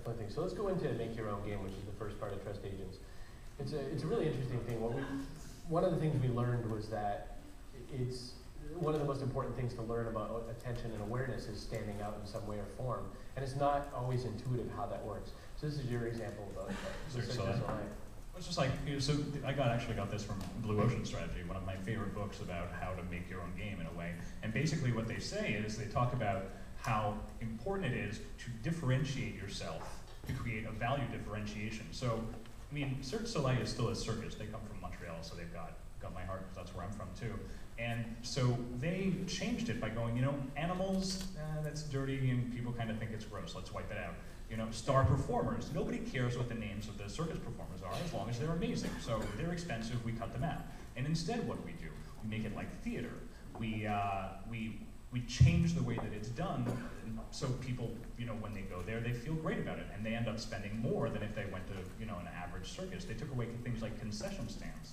Definitely think so. Let's go into make your own game, which is the first part of Trust Agents. It's a really interesting thing. One of the things we learned was that it's one of the most important things to learn about attention and awareness is standing out in some way or form, and it's not always intuitive how that works. So this is your example of It's just like, so I actually got this from Blue Ocean Strategy, one of my favorite books about how to make your own game in a way. And basically what they say is they talk about how important it is to differentiate yourself, to create a value differentiation. So, I mean, Cirque du Soleil is still a circus. They come from Montreal, so they've got my heart, because that's where I'm from too. And so they changed it by going, animals, that's dirty and people kind of think it's gross, let's wipe it out. Star performers, nobody cares what the names of the circus performers are as long as they're amazing. So they're expensive, we cut them out. And instead what do? We make it like theater. We change the way that it's done, so people, when they go there, they feel great about it, and they end up spending more than if they went to, an average circus. They took away things like concession stands.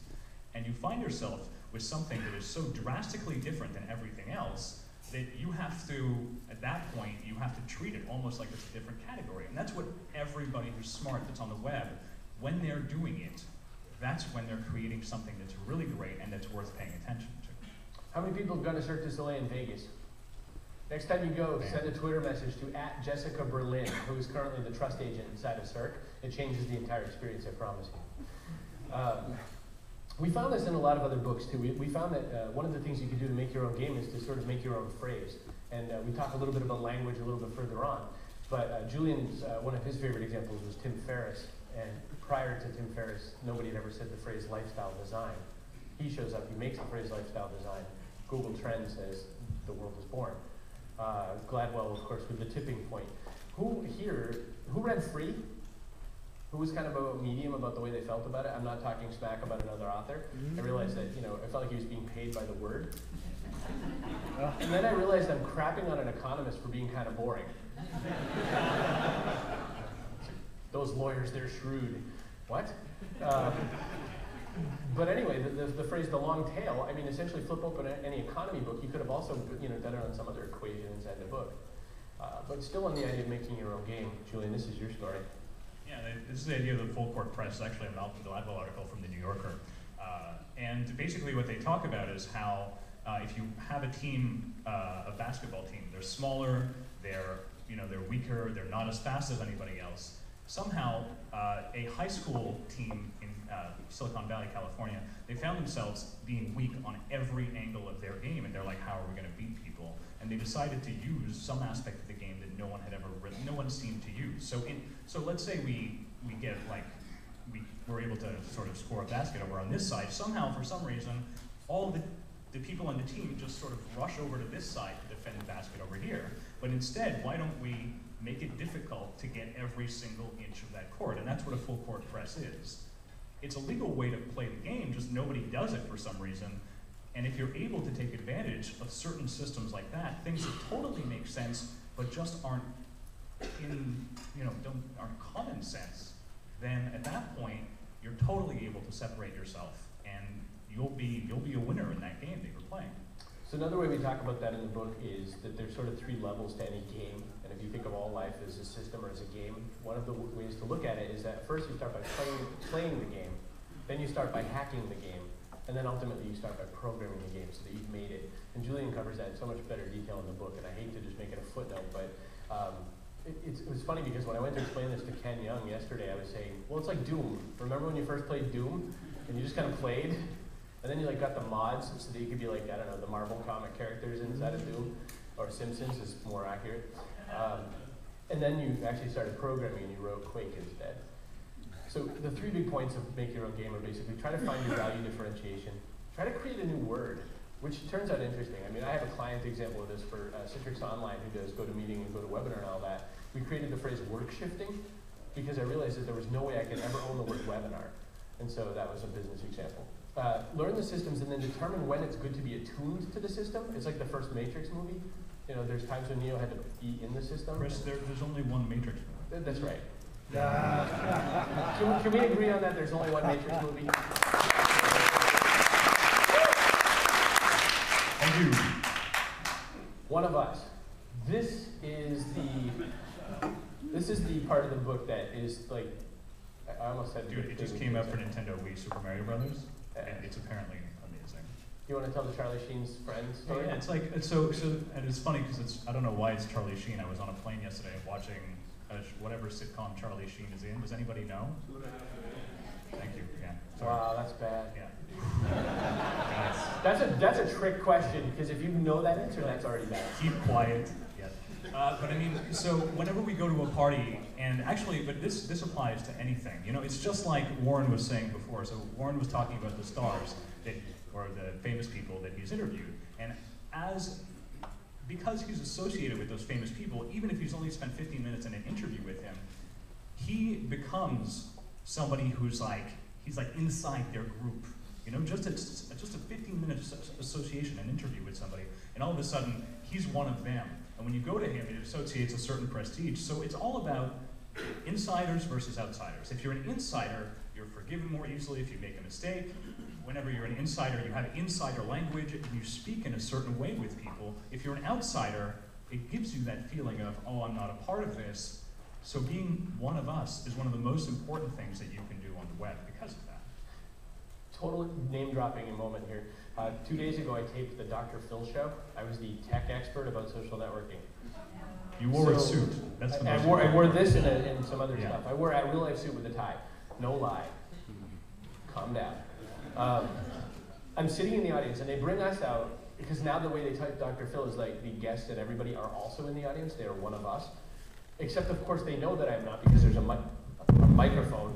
And you find yourself with something that is so drastically different than everything else that you have to, at that point, you have to treat it almost like it's a different category. And that's what everybody who's smart that's on the web, when they're doing it, that's when they're creating something that's really great and that's worth paying attention to. How many people have gone to Cirque du Soleil in Vegas? Next time you go, send a Twitter message to @JessicaBerlin, who is currently the trust agent inside of Cirque. It changes the entire experience, I promise you. We found this in a lot of other books too. We found that one of the things you can do to make your own game is to sort of make your own phrase. And we talk a little bit about language a little bit further on. But Julian's, one of his favorite examples was Tim Ferriss. And prior to Tim Ferriss, nobody had ever said the phrase lifestyle design. He shows up, he makes the phrase lifestyle design. Google Trends says the world is born. Gladwell, of course, with the tipping point. Who read Free? Who was kind of a medium about the way they felt about it? I'm not talking smack about another author. I realized that, I felt like he was being paid by the word. And then I realized I'm crapping on an economist for being kind of boring. Those lawyers, they're shrewd. What? But anyway, the phrase the long tail, I mean, essentially flip open any economy book. You could have also done it on some other equation inside the book. But still on the idea of making your own game. Julian, this is your story. Yeah, this is the idea of the full court press. It's actually a Malcolm Gladwell article from the New Yorker. And basically what they talk about is how if you have a team, a basketball team, they're smaller, they're weaker, they're not as fast as anybody else. Somehow, a high school team in Silicon Valley, California, they found themselves being weak on every angle of their game, and they're like, how are we going to beat people? And they decided to use some aspect of the game that no one seemed to use. So let's say we get we were able to sort of score a basket over on this side. Somehow, for some reason, all the people on the team just sort of rush over to this side to defend the basket over here. But instead, why don't we make it difficult to get every single inch of that court? And that's what a full court press is. It's a legal way to play the game, just nobody does it for some reason. And if you're able to take advantage of certain systems like that, things that totally make sense, but just aren't aren't common sense, then at that point, you're totally able to separate yourself, and you'll be a winner in that game that you're playing. So another way we talk about that in the book is that there's sort of 3 levels to any game. And if you think of all life as a system or as a game, one of the ways to look at it is that first you start by playing the game, then you start by hacking the game, and then ultimately you start by programming the game so that you've made it. And Julien covers that in so much better detail in the book, and I hate to just make it a footnote, but it was funny because when I went to explain this to Ken Young yesterday, I was saying, well, it's like Doom. Remember when you first played Doom, and you just kind of played? And then you got the mods so that you could be like, I don't know, the Marvel comic characters inside of Doom, or Simpsons is more accurate. And then you actually started programming and you wrote Quake instead. So the 3 big points of make your own game are basically try to find your value differentiation, try to create a new word, which turns out interesting. I mean, I have a client example of this for Citrix Online who does GoToMeeting and GoToWebinar and all that. We created the phrase work shifting because I realized that there was no way I could ever own the word webinar. And so that was a business example. Learn the systems and then determine when it's good to be attuned to the system. It's like the first Matrix movie. There's times when Neo had to be in the system. Chris, there's only one Matrix movie. That's right. Can we agree on that? There's only one Matrix movie? Thank you. One of us. This is is the part of the book that is like, I almost said. Dude, it just came out for Nintendo Wii, Super Mario Brothers, and it's apparently amazing. Do you want to tell the Charlie Sheen's friends story? Yeah, it's like, and it's funny because I don't know why it's Charlie Sheen. I was on a plane yesterday watching whatever sitcom Charlie Sheen is in. Does anybody know? Thank you. Yeah. Sorry. Wow, that's bad. Yeah. That's a trick question, because if you know that answer, that's already bad. Keep quiet. Yeah. But I mean, so whenever we go to a party, and actually, but this applies to anything. You know, it's just like Warren was saying before. So Warren was talking about the stars or the famous people that he's interviewed, and because he's associated with those famous people, even if he's only spent 15 minutes in an interview with him, he becomes somebody who's like, he's like inside their group. You know, just a 15-minute association, an interview with somebody, and all of a sudden, he's one of them. And when you go to him, it associates a certain prestige. So it's all about insiders versus outsiders. If you're an insider, you're forgiven more easily if you make a mistake. Whenever you're an insider, you have insider language, and you speak in a certain way with people. If you're an outsider, it gives you that feeling of, oh, I'm not a part of this. So being one of us is one of the most important things that you can do on the web because of that. Total name-dropping a moment here. 2 days ago, I taped the Dr. Phil show. I was the tech expert about social networking. You wore a suit. That's the most I wore this and some other stuff. I wore a real-life suit with a tie. No lie. Calm down. I'm sitting in the audience, and they bring us out, because now the way they type Dr. Phil is like the guests and everybody are also in the audience. They are one of us. Except, of course, they know that I'm not, because there's a microphone.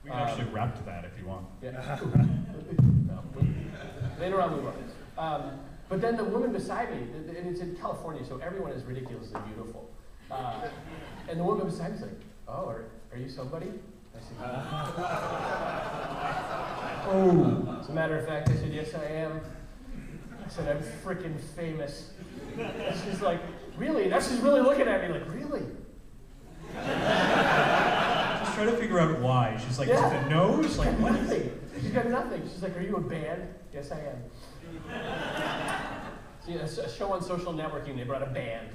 We can actually rap to that if you want. Yeah. No. Later on we won't. But then the woman beside me, and it's in California, so everyone is ridiculously beautiful. And the woman beside me is like, oh, are you somebody? I said, oh. As a matter of fact, I said, yes, I am. I said, I'm freaking famous. And she's like, really? Now she's really looking at me like, really? Just try to figure out why. She's like, is it the nose? Like, what? Nothing. She's got nothing. She's like, are you a band? Yes, I am. So, a show on social networking, they brought a band.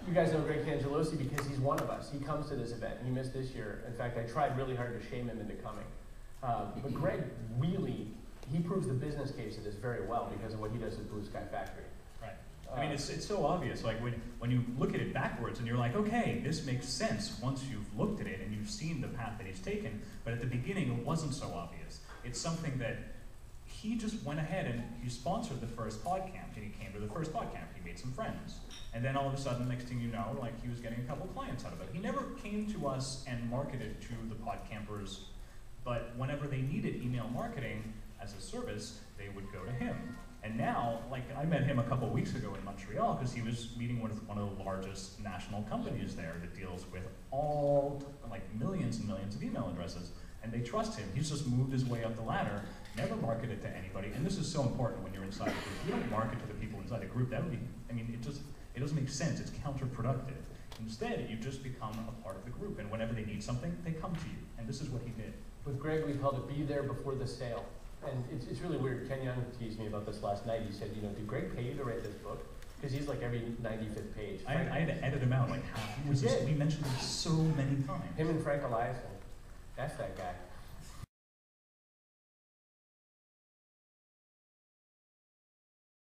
You guys know Greg Cangelosi because he's one of us. He comes to this event, and he missed this year. In fact, I tried really hard to shame him into coming. But Greg really, he proves the business case of this very well because of what he does at Blue Sky Factory. Right. I mean, it's so obvious. Like when you look at it backwards and you're like, okay, this makes sense once you've looked at it and you've seen the path that he's taken. But at the beginning, it wasn't so obvious. It's something that he just went ahead and he sponsored the first PodCamp, and he came to the first PodCamp. He made some friends. And then all of a sudden, next thing you know, like he was getting a couple clients out of it. He never came to us and marketed to the PodCampers, but whenever they needed email marketing as a service, they would go to him. And now, like I met him a couple weeks ago in Montreal because he was meeting with one of the largest national companies there that deals with all, like millions and millions of email addresses. And they trust him. He's just moved his way up the ladder, never marketed to anybody. And this is so important when you're inside a group. You don't market to the people inside a group. That would be, I mean, it doesn't make sense. It's counterproductive. Instead, you just become a part of the group. And whenever they need something, they come to you. And this is what he did. With Greg, we called it be there before the sale. And it's really weird. Ken Young teased me about this last night. He said, you know, did Greg pay you to write this book? Because he's like every 95th page. I had to edit him out like half. We mentioned him so many times. Him and Frank Eliason. That's that guy.